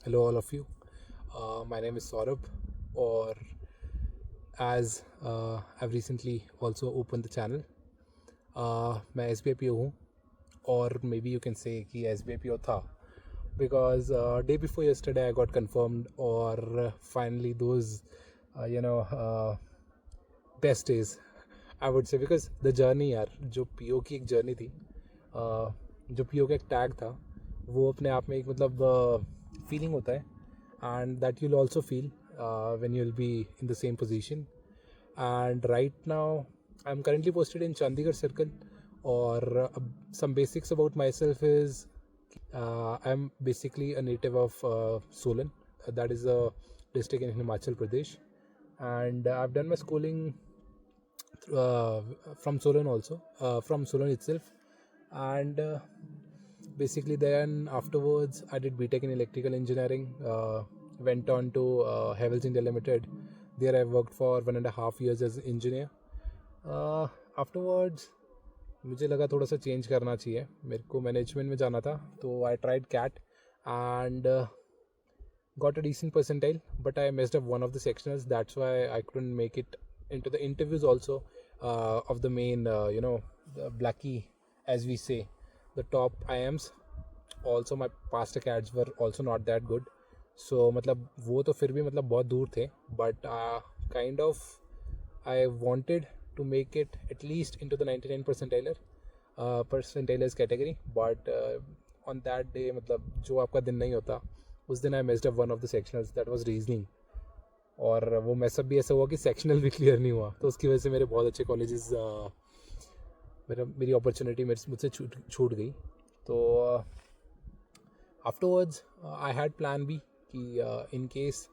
Hello, all of you. My name is Saurabh, or as I've recently also opened the channel. मैं S B I P O हूँ और maybe you can say कि S B I P O था because day before yesterday I got confirmed or finally those you know best days I would say because the journey यार जो PO की एक journey थी जो PO का एक टैग था वो अपने आप में एक मतलब फीलिंग होता है and that you'll also feel when you'll be in the same position. And right now I'm currently posted in Chandigarh circle, or some basics about myself is I'm basically a native of Solan. That is a district in Himachal Pradesh, and I've done my schooling uh, from Solan also, from Solan itself, and basically then afterwards I did BTech in electrical engineering. Went on to Havels India Limited. There I worked for 1.5 years as an engineer. Afterwards मुझे लगा थोड़ा सा change करना चाहिए, मेरे को management में जाना था, तो I tried CAT and got a decent percentile, but I messed up one of the sectionals. That's why I couldn't make it into the interviews also of the main, the Blackie, as we say, the top IMs. Also, my past acads were also not that good. So, मतलब वो तो फिर भी मतलब बहुत दूर थे, but kind of I wanted to make it at least into the 99 percentiler percentilers category, but on that day मतलब जो आपका दिन नहीं होता उस दिन I messed up one of the sectionals that was reasoning, और वो मेसअप भी ऐसा हुआ कि सेक्शनल भी क्लियर नहीं हुआ, तो उसकी वजह से मेरे बहुत अच्छे कॉलेजेस मेरी अपॉर्चुनिटी मेरे मुझसे छूट गई. तो afterwards I had plan B कि इन केस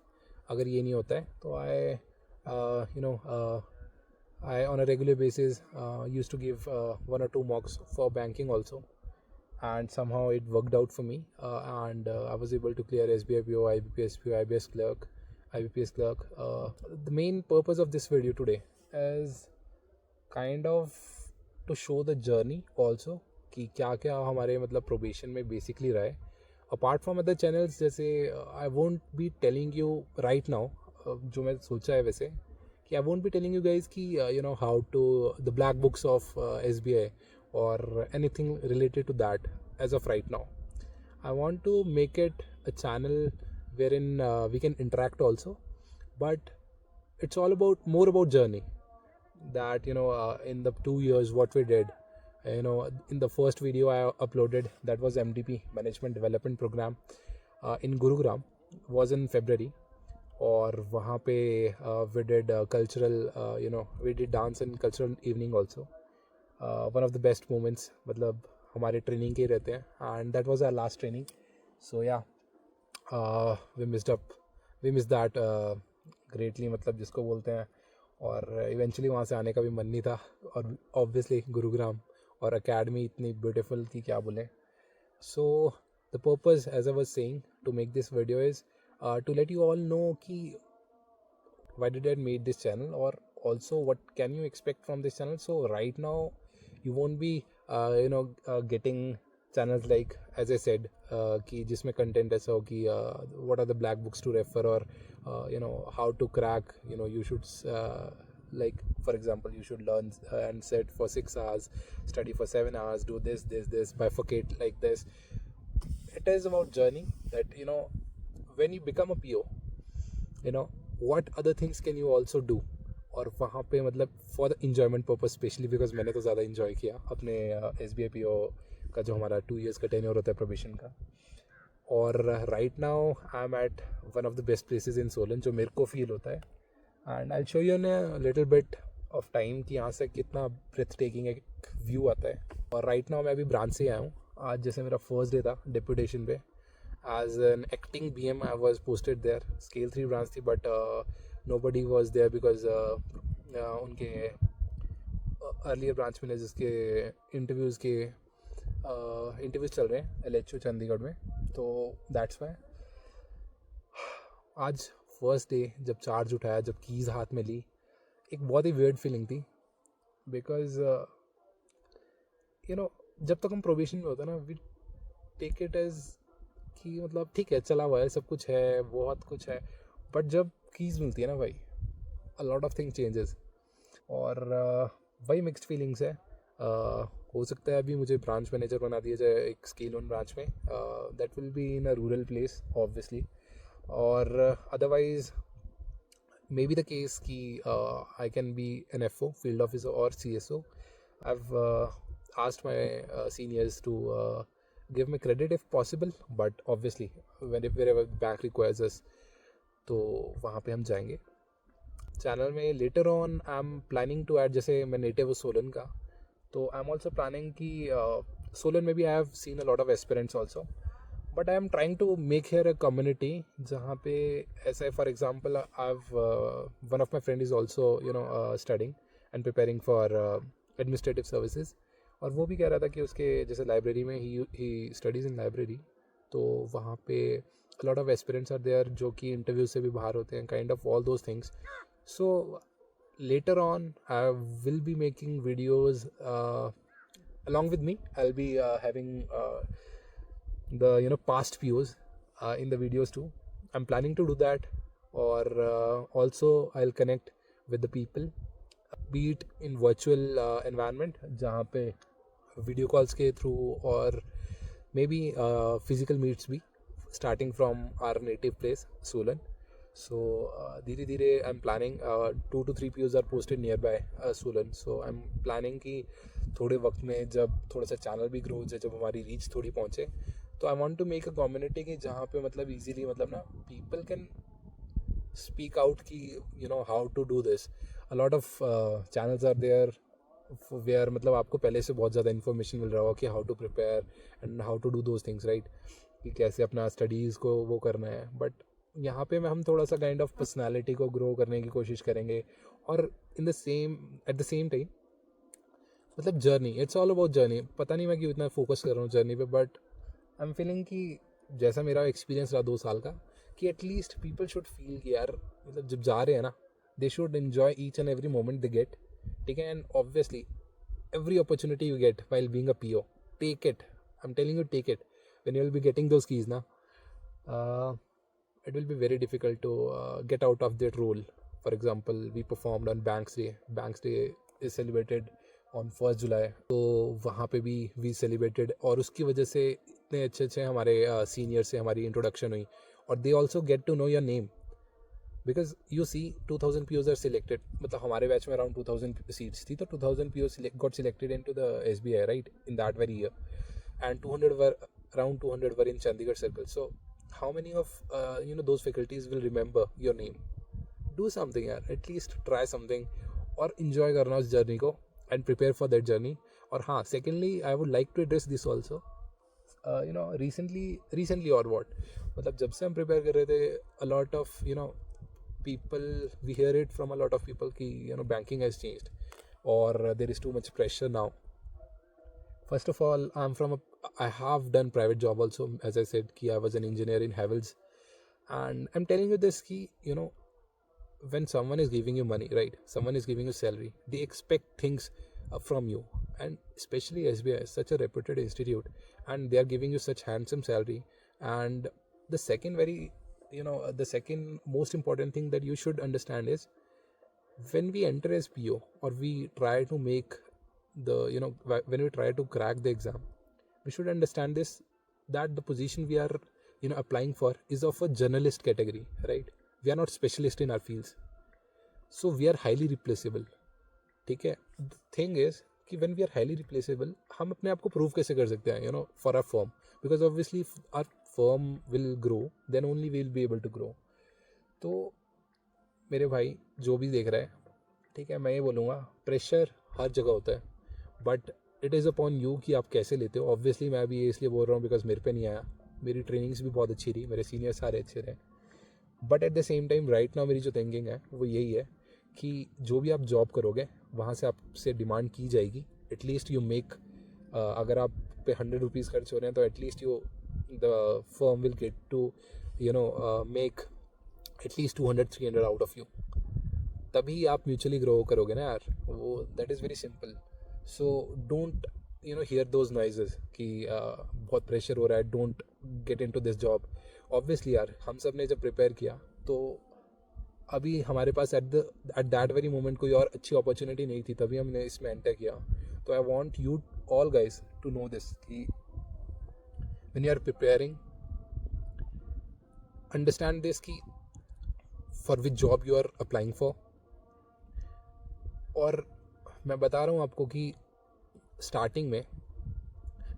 अगर ये नहीं होता है तो I you know I on a regular basis used to give 1 or 2 mocks for banking also, and somehow it worked out for me, and I was able to clear SBIPO, IBPSPO, IBS clerk, IBPS clerk. The main purpose of this video today is kind of to show the journey also कि क्या क्या हमारे मतलब probation में basically रहा है apart from other channels. जैसे I won't be telling you right now जो मैं सोचा है वैसे कि I won't be telling you guys कि you know how to the black books of SBI or anything related to that as of right now. I want to make it a channel wherein we can interact also, but it's all about more about journey. That in the 2 years what we did, in the first video I uploaded, that was MDP, Management Development Program, in Gurugram, was in February. और वहाँ पे we did cultural, we did dance and cultural evening also. One of the best moments मतलब हमारे training के ही रहते हैं, and that was our last training. So yeah, we missed that greatly, मतलब जिसको बोलते हैं. और इवेंचुअली वहाँ से आने का भी मन नहीं था, और ऑब्वियसली गुरुग्राम और अकेडमी इतनी ब्यूटीफुल कि क्या बोलें. So the purpose as I was saying to make this video is to let you all know कि why did I made this channel, or also what can you expect from this channel. So right now you won't be getting channels like, as I said, कि जिसमें content ऐसा हो कि what are the black books to refer, or how to crack, you should like for example you should learn and sit for 6 hours, study for 7 hours, do this, bifurcate like this. It is about journey, that when you become a PO, what other things can you also do. और वहाँ पे मतलब for the enjoyment purpose specially, because मैंने तो ज़्यादा enjoy किया अपने SBIPO का जो हमारा 2 years का टेन्योर होता है प्रोबेशन का. और right now I am at one of the best places in Solan जो मेरे को फील होता है, and I show you in little bit of time कि यहाँ से कितना ब्रेथ टेकिंग एक व्यू आता है. और राइट नाउ मैं अभी ब्रांच से आया हूँ. आज जैसे मेरा फर्स्ट डे था डेपुटेशन पे, as an acting BM I was posted there. Scale 3 branch थी, but nobody was there because उनके अर्लियर ब्रांच में जिसके इंटरव्यूज़ चल रहे हैं LHO चंडीगढ़ में, तो दैट्स वाई आज फर्स्ट डे जब चार्ज उठाया, जब कीज़ हाथ में ली, एक बहुत ही वियर्ड फीलिंग थी. बिकॉज जब तक हम प्रोबेशन में होता है ना, वी टेक इट एज कि मतलब ठीक है, चला हुआ है, सब कुछ है, बहुत कुछ है, बट जब कीज़ मिलती है ना भाई, अ लॉट ऑफ थिंग चेंजेस। और वही मिक्स्ड फीलिंग्स है। हो सकता है अभी मुझे ब्रांच मैनेजर बना दिया जाए एक स्केल वन ब्रांच में, that will be in a rural place obviously, और otherwise may be the case कि I can be an F O, field officer और C S O. I've asked my seniors to give me credit if possible, but obviously wherever bank requires us, तो वहाँ पे हम जाएंगे. Channel में later on I am planning to add, जैसे मैं native हूँ सोलन का, तो आई एम ऑल्सो प्लानिंग कि सोलन में भी I have seen a lot of aspirants also, but I am trying to make here a community जहाँ पे ऐसे, for example I have one of my friend is also studying and preparing for administrative services, और वो भी कह रहा था कि उसके जैसे लाइब्रेरी में ही स्टडीज़ इन लाइब्रेरी, तो वहाँ पे lot of aspirants are there जो कि इंटरव्यू से भी बाहर होते हैं, kind of all those things. So later on I will be making videos along with me. I'll be having the past views in the videos too. I'm planning to do that, or also I'll connect with the people, be it in virtual environment जहाँ पे video calls के through, और may be physical meets भी, starting from our native place Solan. So धीरे धीरे I am planning 2 to 3 POs are posted nearby Solan. So I am planning कि थोड़े वक्त में जब थोड़ा सा चैनल भी ग्रो हो जाए, जब हमारी रीच थोड़ी पहुँचे, तो I want to make a community कि जहाँ पे मतलब इजीली मतलब ना पीपल कैन स्पीक आउट कि how to do this. A lot of channels are there where मतलब आपको पहले से बहुत ज़्यादा इन्फॉर्मेशन मिल रहा हो कि how to prepare and how to do those things, right, कि कैसे अपना स्टडीज़ को वो करना है. बट यहाँ पे हम थोड़ा सा काइंड ऑफ पर्सनालिटी को ग्रो करने की कोशिश करेंगे, और एट द सेम टाइम मतलब journey, it's all about journey. पता नहीं मैं क्यों इतना फोकस कर रहा हूँ जर्नी पे, बट आई एम फीलिंग कि जैसा मेरा एक्सपीरियंस रहा 2 साल का, कि एटलीस्ट पीपल शुड फील कि यार मतलब जब जा रहे हैं ना, they should enjoy each and every moment they get, ठीक है. And obviously every opportunity you get while being a PO, take it. I'm telling you, take it. When you will be getting those keys now, it will be very difficult to get out of that role. For example, we performed on Banks Day. Banks Day is celebrated on 1st July. तो वहाँ पे भी we celebrated, और उसकी वजह से इतने अच्छे अच्छे हमारे सीनियर से हमारी इंट्रोडक्शन हुई, और they also get to know your name. Because you see 2000 POs are selected, मतलब हमारे बैच में around 2000 seats थी, तो 2000 POs got selected into the SBI, right, in that very year, and 200 were around 200 were in Chandigarh circle. So how many of those faculties will remember your name? Do something यार, at least try something, और enjoy करना उस journey को and prepare for that journey. और हाँ, secondly I would like to address this also, recently or what, मतलब जब से हम prepare कर रहे थे, a lot of people, we hear it from a lot of people कि banking has changed, or there is too much pressure now. First of all, I have done private job also, as I said कि I was an engineer in Havells, and I'm telling you this कि when someone is giving you money, right, someone is giving you salary, they expect things from you, and especially SBI is such a reputed institute, and they are giving you such handsome salary. And the second most important thing that you should understand is, when we enter as PO, or we try to make when we try to crack the exam, we should understand this, that the position we are applying for is of a journalist category, right? We are not specialist in our fields, so we are highly replaceable, ठीक है. The thing is कि when we are highly replaceable, हम अपने आप को prove कैसे कर सकते हैं for our firm, because obviously our firm will grow, then only we will be able to grow. तो मेरे भाई जो भी देख रहा है, ठीक है, मैं ये बोलूँगा, प्रेशर हर जगह होता है, but it is upon you कि आप कैसे लेते हो. ऑब्वियसली मैं भी ये इसलिए बोल रहा हूँ बिकॉज मेरे पे नहीं आया, मेरी ट्रेनिंग्स भी बहुत अच्छी रही, मेरे सीनियर सारे अच्छे रहे, but at the same time right now मेरी जो थिंकिंग है वो यही है कि जो भी आप जॉब करोगे वहाँ से आपसे डिमांड की जाएगी, एटलीस्ट यू मेक, अगर आप पे 100 रुपीज़ खर्च हो रहे हैं, तो at least the firm will get to make at least 200-300 out of you. तभी आप म्यूचुअली ग्रो करोगे ना यार, वो that is very simple. So don't hear those noises कि बहुत प्रेशर हो रहा है, don't get into this job. Obviously यार, हम सब ने जब प्रिपेयर किया तो अभी हमारे पास एट दैट वेरी मोमेंट कोई और अच्छी अपॉर्चुनिटी नहीं थी, तभी हमने इसमें एंटर किया. तो I want you all guys to know this कि when you are preparing, understand this कि for which job you are applying for. और मैं बता रहा हूँ आपको कि स्टार्टिंग में,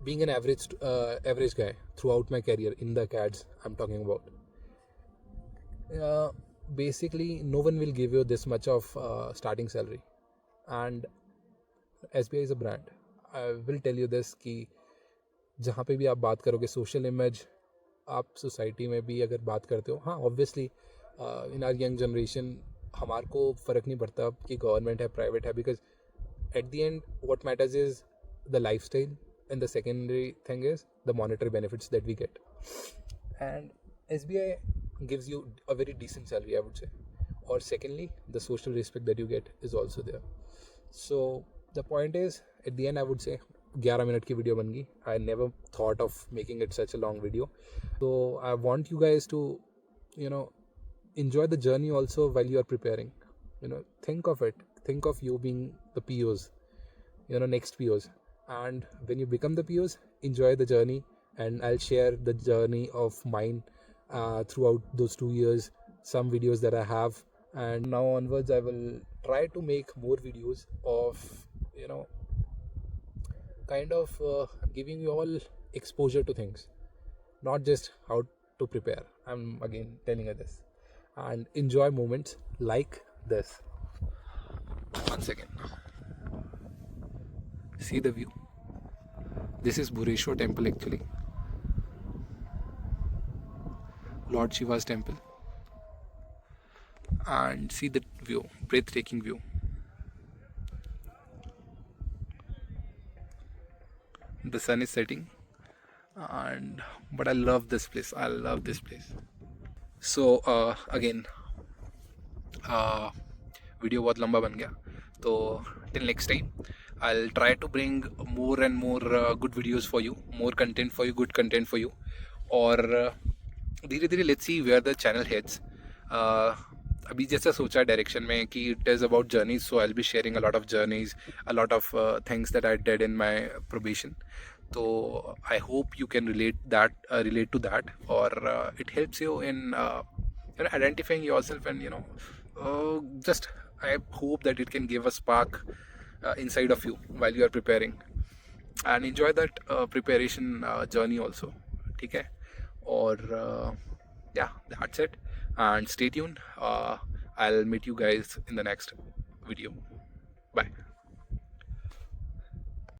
being an average guy throughout my career in the CADs I'm talking about, basically no one will give you this much of starting salary. And SBI is a brand. I will tell you this कि जहाँ पे भी आप बात करोगे social image, आप society में भी अगर बात करते हो, हाँ obviously in are young generation हमारे को फ़र्क नहीं पड़ता कि गवर्नमेंट है प्राइवेट है, because at the end what matters is the lifestyle, and the secondary thing is the monetary benefits that we get. And SBI gives you a very decent salary, I would say. Or secondly, the social respect that you get is also there. So the point is, at the end I would say 11 minute की video बन गई. I never thought of making it such a long video. So I want you guys to enjoy the journey also while you are preparing. Think of it, think of you being the POs, next POs. And when you become the POs, enjoy the journey, and I'll share the journey of mine throughout those 2 years, some videos that I have. And now onwards I will try to make more videos of kind of giving you all exposure to things, not just how to prepare. I'm again telling you this, and enjoy moments like this. One second. See the view. This is Bhureshwar temple actually. Lord Shiva's temple. And see the view, breathtaking view. The sun is setting, but I love this place. I love this place. So again, video बहुत लंबा बन गया, तो till next time I'll try to bring more and more good videos for you, more content for you, good content for you. और धीरे धीरे let's see where the channel heads. अभी जैसा सोचा डायरेक्शन में कि it is about journeys, so I'll be sharing a lot of journeys, a lot of things that I did in my probation. So I hope you can relate to that, or it helps you in identifying yourself, and just I hope that it can give a spark inside of you while you are preparing, and enjoy that preparation journey also. ठीक है, और yeah, that's it, and stay tuned. I'll meet you guys in the next video. Bye.